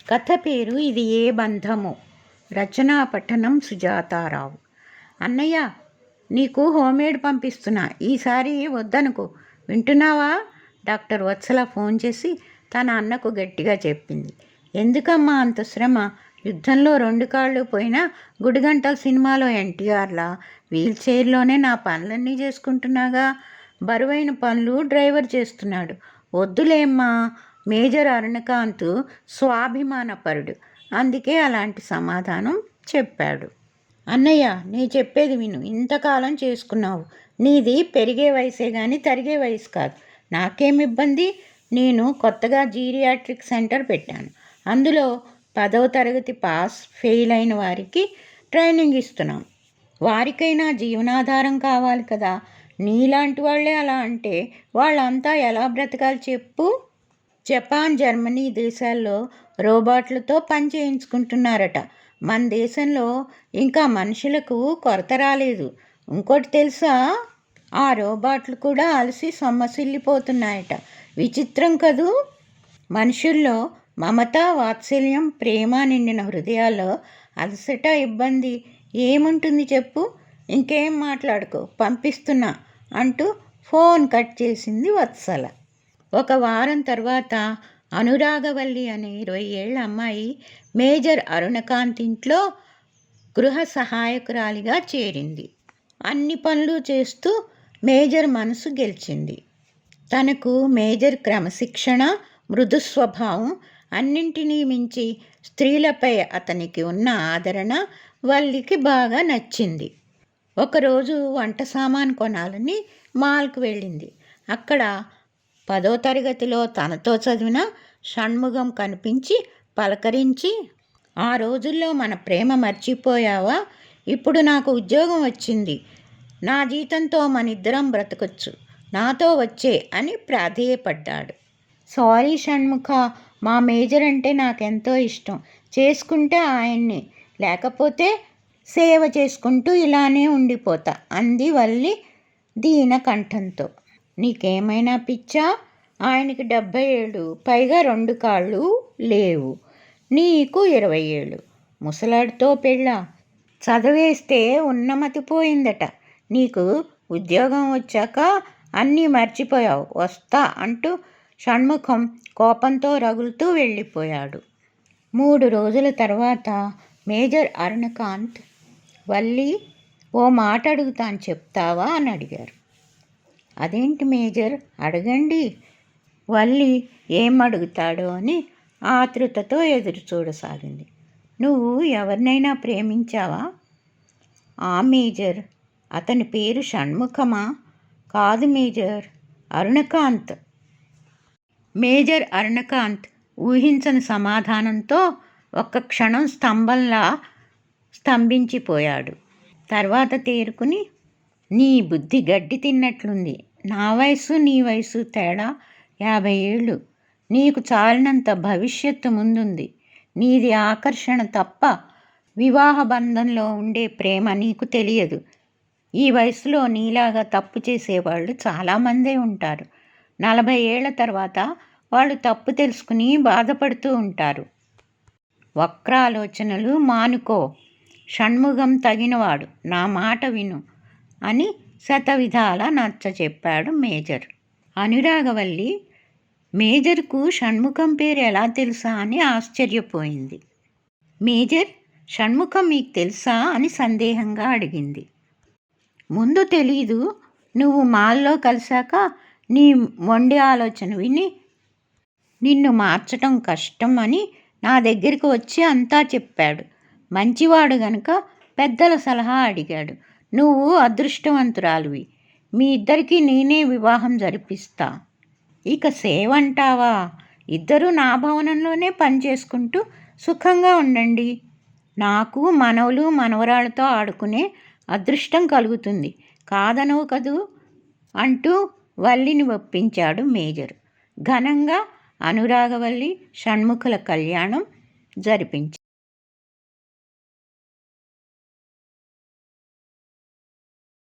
కథ పేరు ఇది ఏ బంధము. రచనా పఠనం సుజాతారావు. అన్నయ్య, నీకు హోమ్మేడ్ పంపిస్తున్నా, ఈసారి వద్దనుకో, వింటున్నావా? డాక్టర్ వత్సల ఫోన్ చేసి తన అన్నకు గట్టిగా చెప్పింది. ఎందుకమ్మా అంత శ్రమ? యుద్ధంలో 2 కాళ్ళు పోయినా గుడిగంటల సినిమాలో ఎన్టీఆర్లా వీల్ చైర్లోనే నా పనులన్నీ చేసుకుంటున్నాగా. బరువైన పనులు డ్రైవర్ చేస్తున్నాడు. వద్దులేమ్మా. మేజర్ అరుణకాంత్ స్వాభిమానపరుడు, అందుకే అలాంటి సమాధానం చెప్పాడు. అన్నయ్య, నీ చెప్పేది విను. ఇంతకాలం చేసుకున్నావు. నీది పెరిగే వయసే కానీ తరిగే వయసు కాదు. నాకేం ఇబ్బంది? నేను కొత్తగా జీరియాట్రిక్ సెంటర్ పెట్టాను. అందులో 10వ తరగతి పాస్ ఫెయిల్ అయిన వారికి ట్రైనింగ్ ఇస్తున్నాం. వారికైనా జీవనాధారం కావాలి కదా. నీలాంటి వాళ్ళే అలా అంటే వాళ్ళంతా ఎలా బ్రతకాలి చెప్పు? జపాన్, జర్మనీ దేశాల్లో రోబోట్లతో పని చేయించుకుంటున్నారట. మన దేశంలో ఇంకా మనుషులకు కొరత రాలేదు. ఇంకోటి తెలుసా? ఆ రోబోట్లు కూడా అలసి సొమ్మసిల్లిపోతున్నాయట. విచిత్రం కదూ. మనుషుల్లో మమత, వాత్సల్యం, ప్రేమ నిండిన హృదయాల్లో అలసట, ఇబ్బంది ఏముంటుంది చెప్పు? ఇంకేం మాట్లాడుకో, పంపిస్తున్నా అంటూ ఫోన్ కట్ చేసింది వత్సల. 1 వారం తర్వాత అనురాగవల్లి అనే 20 ఏళ్ల అమ్మాయి మేజర్ అరుణకాంత్ ఇంట్లో గృహ సహాయకురాలిగా చేరింది. అన్ని పనులు చేస్తూ మేజర్ మనసు గెలిచింది. తనకు మేజర్ క్రమశిక్షణ, మృదు స్వభావం, అన్నింటినీ మించి స్త్రీలపై అతనికి ఉన్న ఆదరణ వల్లికి బాగా నచ్చింది. ఒకరోజు వంట సామాను కొనాలని మాల్కు వెళ్ళింది. అక్కడ 10వ తరగతిలో తనతో చదివిన షణ్ముగం కనిపించి పలకరించి, ఆ రోజుల్లో మన ప్రేమ మర్చిపోయావా? ఇప్పుడు నాకు ఉద్యోగం వచ్చింది. నా జీతంతో మనిద్దరం బ్రతకొచ్చు. నాతో వచ్చే అని ప్రాధేయపడ్డాడు. సారీ షణ్ముఖ, మా మేజర్ అంటే నాకెంతో ఇష్టం. చేసుకుంటే ఆయన్ని, లేకపోతే సేవ చేసుకుంటూ ఇలానే ఉండిపోతా అంది వల్లి దీన కంఠంతో. నీకేమైనా పిచ్చా? ఆయనకి 77, పైగా 2 కాళ్ళు లేవు. నీకు 20 ఏళ్ళు. ముసలాడితో పెళ్ళా? చదివేస్తే ఉన్నమతిపోయిందట. నీకు ఉద్యోగం వచ్చాక అన్నీ మర్చిపోయావు. వస్తా అంటూ షణ్ముఖం కోపంతో రగులుతూ వెళ్ళిపోయాడు. 3 రోజుల తర్వాత మేజర్ అరుణకాంత్ వల్లి, ఓ మాట అడుగుతాను, చెప్తావా అని అడిగారు. అదేంటి మేజర్, అడగండి. వల్లి ఏం అడుగుతాడో అని ఆతృతతో ఎదురు చూడసాగింది. నువ్వు ఎవరినైనా ప్రేమించావా? ఆ మేజర్. అతని పేరు షణ్ముఖమా? కాదు మేజర్, అరుణకాంత్. మేజర్ అరుణకాంత్ ఊహించని సమాధానంతో ఒక్క క్షణం స్తంభించిపోయాడు. తర్వాత తేరుకుని, నీ బుద్ధి గడ్డి తిన్నట్లుంది. నా వయసు నీ వయసు తేడా 50 ఏళ్ళు. నీకు చాలినంత భవిష్యత్తు ముందుంది. నీది ఆకర్షణ తప్ప వివాహ బంధంలో ఉండే ప్రేమ నీకు తెలియదు. ఈ వయసులో నీలాగా తప్పు చేసేవాళ్ళు చాలామందే ఉంటారు. 40 ఏళ్ల తర్వాత వాళ్ళు తప్పు తెలుసుకుని బాధపడుతూ ఉంటారు. వక్రాలోచనలు మానుకో. షణ్ముగం తగినవాడు, నా మాట విను అని శతవిధాల నచ్చచెప్పాడు మేజర్. అనురాగవల్లి మేజర్కు షణ్ముఖం పేరు ఎలా తెలుసా అని ఆశ్చర్యపోయింది. మేజర్, షణ్ముఖం మీకు తెలుసా అని సందేహంగా అడిగింది. ముందు తెలీదు. నువ్వు మాల్లో కలిశాక నీ మొండి ఆలోచన విని నిన్ను మార్చటం కష్టం అని నా దగ్గరికి వచ్చి అంతా చెప్పాడు. మంచివాడు గనుక పెద్దల సలహా అడిగాడు. నువ్వు అదృష్టవంతురాలివి. మీ ఇద్దరికీ నేనే వివాహం జరిపిస్తా. ఇక సేవ అంటావా? ఇద్దరూ నా భవనంలోనే పనిచేసుకుంటూ సుఖంగా ఉండండి. నాకు మనవలు మనవరాళ్ళతో ఆడుకునే అదృష్టం కలుగుతుంది. కాదనవు కదూ అంటూ వల్లిని ఒప్పించాడు మేజర్. ఘనంగా అనురాగవల్లి షణ్ముఖుల కళ్యాణం జరిపించాడు.